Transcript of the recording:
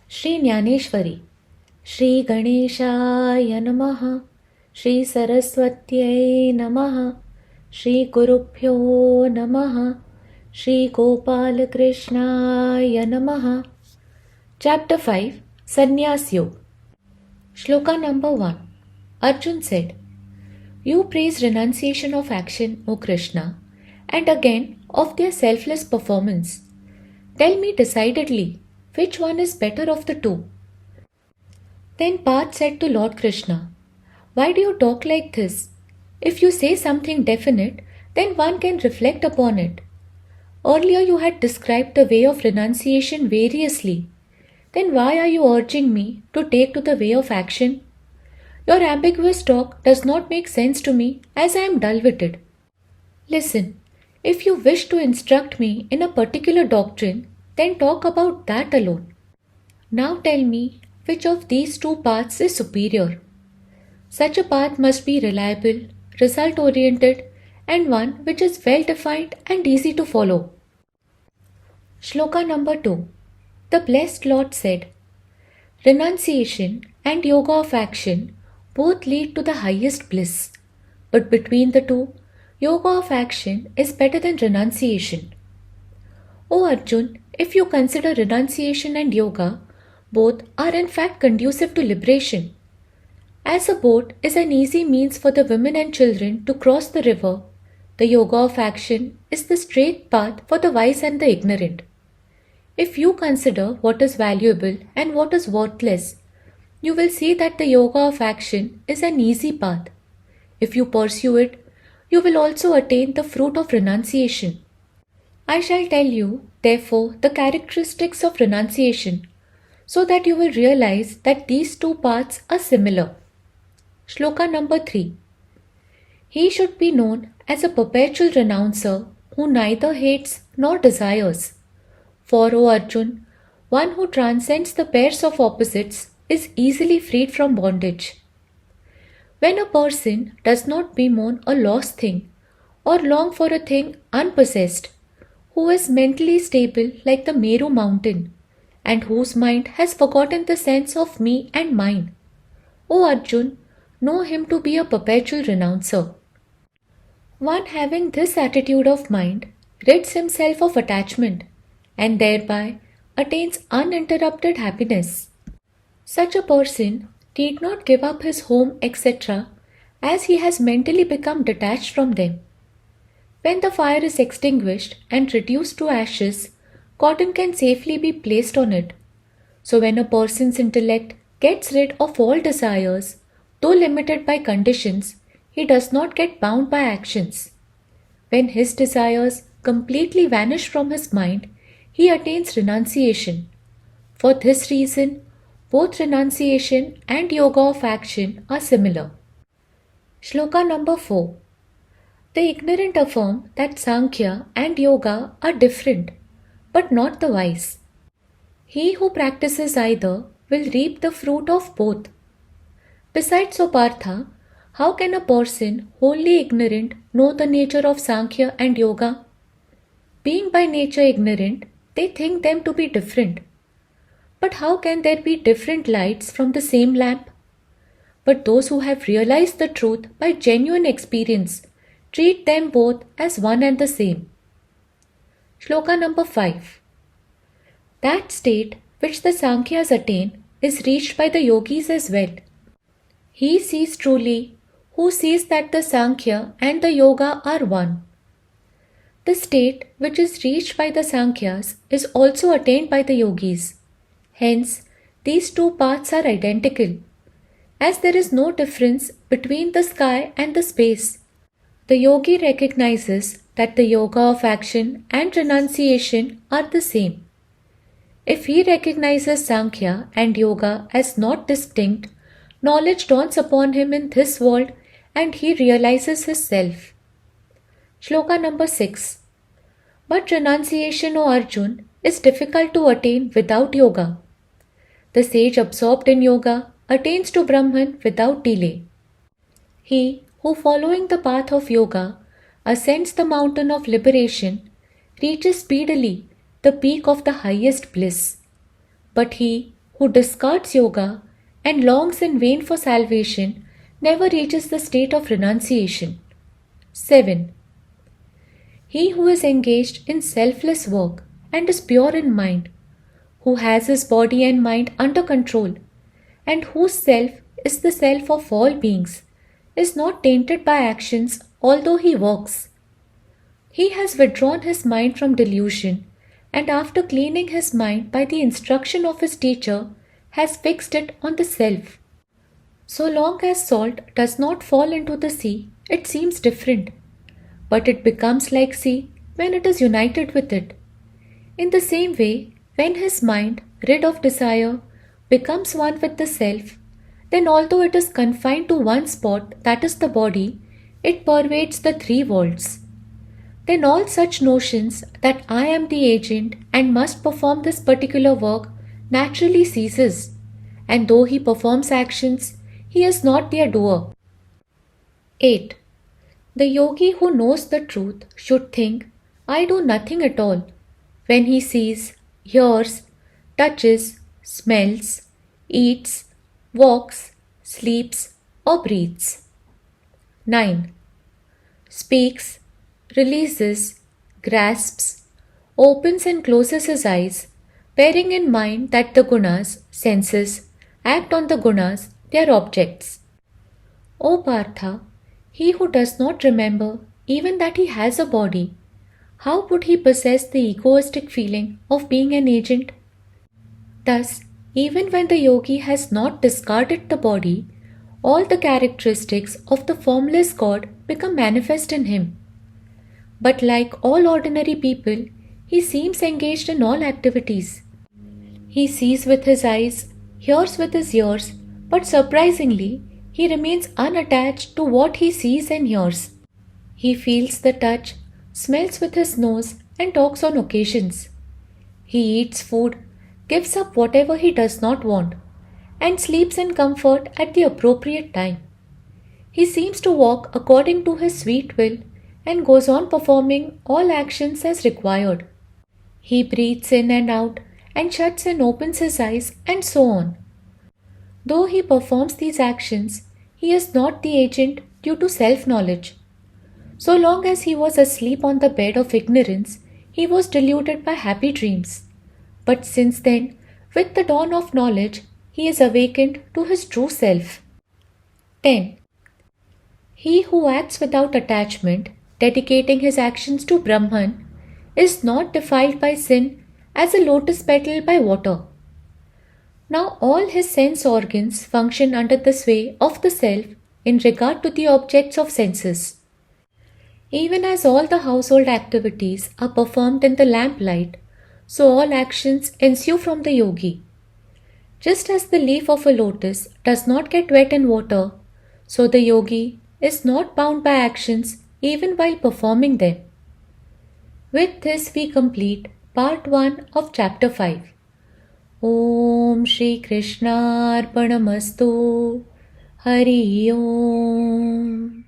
Shri Jnaneshwari, Shri Ganeshaya Namaha, Shri Saraswatyai Namaha, Shri Gurubhyo Namaha, Shri Gopal Krishnaya Namaha. Chapter 5, Sannyas Yoga. Shloka number 1. Arjun said, You praise renunciation of action, O Krishna, and again of their selfless performance. Tell me decidedly, which one is better of the two? Then Parth said to Lord Krishna, Why do you talk like this? If you say something definite, then one can reflect upon it. Earlier you had described the way of renunciation variously. Then why are you urging me to take to the way of action? Your ambiguous talk does not make sense to me, as I am dull-witted. Listen, if you wish to instruct me in a particular doctrine, then talk about that alone. Now tell me, which of these two paths is superior? Such a path must be reliable, result-oriented, and one which is well-defined and easy to follow. Shloka number 2. The Blessed Lord said, Renunciation and yoga of action both lead to the highest bliss, but between the two, yoga of action is better than renunciation. O Arjun, if you consider renunciation and yoga, both are in fact conducive to liberation. As a boat is an easy means for the women and children to cross the river, the yoga of action is the straight path for the wise and the ignorant. If you consider what is valuable and what is worthless, you will see that the yoga of action is an easy path. If you pursue it, you will also attain the fruit of renunciation. I shall tell you, therefore, the characteristics of renunciation, so that you will realize that these two paths are similar. Shloka number 3. He should be known as a perpetual renouncer who neither hates nor desires. For, O Arjun, one who transcends the pairs of opposites is easily freed from bondage. When a person does not bemoan a lost thing or long for a thing unpossessed, who is mentally stable like the Meru mountain, and whose mind has forgotten the sense of me and mine, O Arjun, know him to be a perpetual renouncer. One having this attitude of mind rids himself of attachment and thereby attains uninterrupted happiness. Such a person need not give up his home, etc., as he has mentally become detached from them. When the fire is extinguished and reduced to ashes, cotton can safely be placed on it. So when a person's intellect gets rid of all desires, though limited by conditions, he does not get bound by actions. When his desires completely vanish from his mind, he attains renunciation. For this reason, both renunciation and yoga of action are similar. Shloka number 4. The ignorant affirm that Sankhya and yoga are different, but not the wise. He who practices either will reap the fruit of both. Besides, O Bhavartha, how can a person wholly ignorant know the nature of Sankhya and yoga? Being by nature ignorant, they think them to be different. But how can there be different lights from the same lamp? But those who have realized the truth by genuine experience treat them both as one and the same. Shloka number 5. That state which the Sankhyas attain is reached by the yogis as well. He sees truly who sees that the Sankhya and the yoga are one. The state which is reached by the Sankhyas is also attained by the yogis. Hence, these two paths are identical. As there is no difference between the sky and the space, the yogi recognizes that the yoga of action and renunciation are the same. If he recognizes Sankhya and yoga as not distinct, knowledge dawns upon him in this world and he realizes his self. Shloka number 6. But renunciation, O Arjun, is difficult to attain without yoga. The sage absorbed in yoga attains to Brahman without delay. He who, following the path of yoga, ascends the mountain of liberation, reaches speedily the peak of the highest bliss. But he who discards yoga and longs in vain for salvation never reaches the state of renunciation. 7. He who is engaged in selfless work and is pure in mind, who has his body and mind under control, and whose self is the self of all beings, is not tainted by actions although he works. He has withdrawn his mind from delusion, and after cleaning his mind by the instruction of his teacher, has fixed it on the self. So long as salt does not fall into the sea, it seems different, but it becomes like sea when it is united with it. In the same way, when his mind, rid of desire, becomes one with the self, then although it is confined to one spot, that is the body, it pervades the three worlds. Then all such notions that I am the agent and must perform this particular work naturally ceases, and though he performs actions, he is not their doer. 8. The yogi who knows the truth should think, I do nothing at all, when he sees, hears, touches, smells, eats, walks, sleeps, or breathes. 9. Speaks, releases, grasps, opens and closes his eyes, bearing in mind that the gunas, senses, act on the gunas, their objects. O Bhavartha, he who does not remember even that he has a body, how would he possess the egoistic feeling of being an agent? Thus, even when the yogi has not discarded the body, all the characteristics of the formless God become manifest in him. But like all ordinary people, he seems engaged in all activities. He sees with his eyes, hears with his ears, but surprisingly, he remains unattached to what he sees and hears. He feels the touch, smells with his nose, and talks on occasions. He eats food, gives up whatever he does not want, and sleeps in comfort at the appropriate time. He seems to walk according to his sweet will and goes on performing all actions as required. He breathes in and out and shuts and opens his eyes and so on. Though he performs these actions, he is not the agent due to self-knowledge. So long as he was asleep on the bed of ignorance, he was deluded by happy dreams. But since then, with the dawn of knowledge, he is awakened to his true self. 10. He who acts without attachment, dedicating his actions to Brahman, is not defiled by sin as a lotus petal by water. Now all his sense organs function under the sway of the self in regard to the objects of senses. Even as all the household activities are performed in the lamplight, so all actions ensue from the yogi. Just as the leaf of a lotus does not get wet in water, so the yogi is not bound by actions even while performing them. With this we complete part 1 of chapter 5. Om Shri Krishna Arpanamastu. Hari Om.